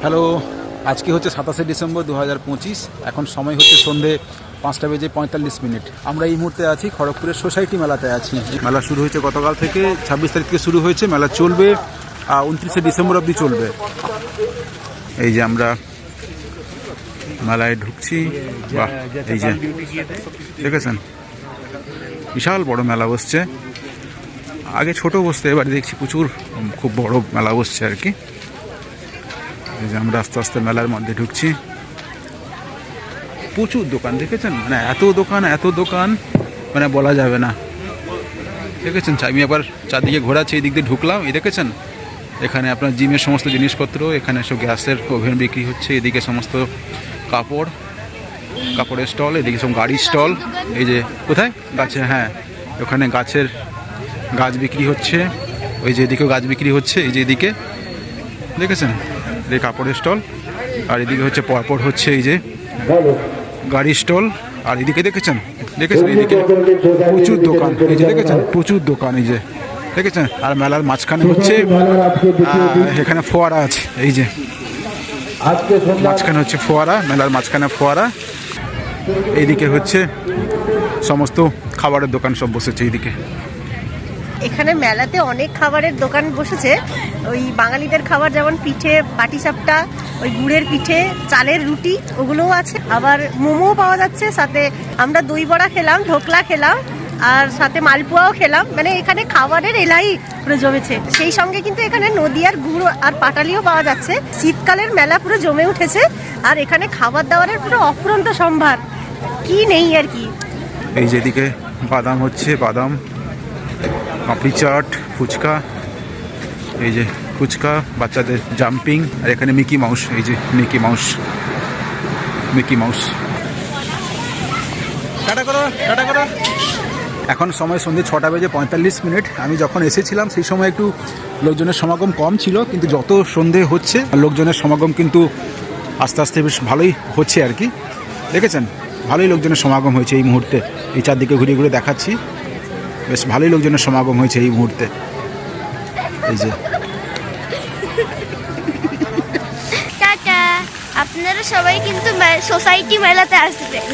Hello, আজকে হচ্ছে 27শে December 2025। এখন সময় হচ্ছে সন্ধে 5:45। আমরা এই মুহূর্তে আছি খড়গপুরের সোসাইটি মেলাতে আছি। মেলা শুরু হয়েছে গতকাল থেকে, 26 তারিখ থেকে শুরু হয়েছে। মেলা চলবে 29শে ডিসেম্বর অবধি চলবে। এই যে আমরা মেলায় ঢুকছি। বাহ, এই যে দেখেছেন বিশাল বড় মেলা বসছে। আগে ছোট বসতে, এবার দেখছি প্রচুর খুব বড় মেলা বসছে আর কি। এই যে আমরা আস্তে আস্তে মেলার মধ্যে ঢুকছি। প্রচুর দোকান দেখেছেন, মানে এত দোকান মানে বলা যাবে না। দেখেছেন, আমি আবার চারদিকে ঘোরাচ্ছি, এই দিক দিয়ে ঢুকলাম। এই দেখেছেন এখানে আপনার জিমের সমস্ত জিনিসপত্র, এখানে সব গ্যাসের ওভেন বিক্রি হচ্ছে। এদিকে সমস্ত কাপড়ের স্টল, এদিকে সব গাড়ির স্টল। এই যে কোথায় গাছে, হ্যাঁ ওখানে গাছ বিক্রি হচ্ছে। ওই যে এদিকেও গাছ বিক্রি হচ্ছে। এই যে এদিকে দেখেছেন, এই কাপড়ের স্টল। আর এদিকে হচ্ছে পরপর হচ্ছে এই যে গাড়ির স্টল। আর এদিকে দেখেছেন এদিকে প্রচুর দোকান। এই যে দেখেছেন প্রচুর দোকান, এই যে দেখেছেন। আর মেলার মাঝখানে হচ্ছে এখানে ফোয়ারা আছে। এই যে মাঝখানে হচ্ছে ফোয়ারা, মেলার মাঝখানে ফোয়ারা। এইদিকে হচ্ছে সমস্ত খাবারের দোকান সব বসেছে এইদিকে। এখানে মেলাতে অনেক খাবারের দোকান বসেছে। ওই বাঙালিদের খাবার, যেমন পিঠে, পাটিসাপটা, ওই গুড়ের পিঠে, চালের রুটি, ওগুলোও আছে। আবার মোমোও পাওয়া যাচ্ছে। সাথে আমরা দই বড়া খেলাম, ঢোকলা খেলাম, আর সাথে মালপোয়াও খেলাম। মানে এখানে খাবারের এলাই পুরো জমেছে। সেই সঙ্গে কিন্তু এখানে নদীয়ার গুড় আর পাটালিও পাওয়া যাচ্ছে। শীতকালের মেলা পুরো জমে উঠেছে। আর এখানে খাবার দাবারের পুরো অফুরন্ত সম্ভার, কি নেই আর কি। এই যেদিকে বাদাম হচ্ছে, বাদাম, পাপড়ি চাট, ফুচকা। এই যে ফুচকা, বাচ্চাদের জাম্পিং। আর এখানে মিকি মাউস। এই যে মিকি মাউস। টাটা করো। এখন সময় সন্ধ্যে 6:45। আমি যখন এসেছিলাম সেই সময় একটু লোকজনের সমাগম কম ছিল, কিন্তু যত সন্ধে হচ্ছে লোকজনের সমাগম কিন্তু আস্তে আস্তে বেশ ভালোই হচ্ছে আর কি। দেখেছেন ভালোই লোকজনের সমাগম হয়েছে এই মুহূর্তে। এই চারদিকে ঘুরে দেখাচ্ছি, বেশ ভালোই লোকজনের সমাগম হয়েছে এই মুহূর্তে। এই যে টাটা, আপনারা সবাই কিন্তু সোসাইটি মেলাতে আসবেন।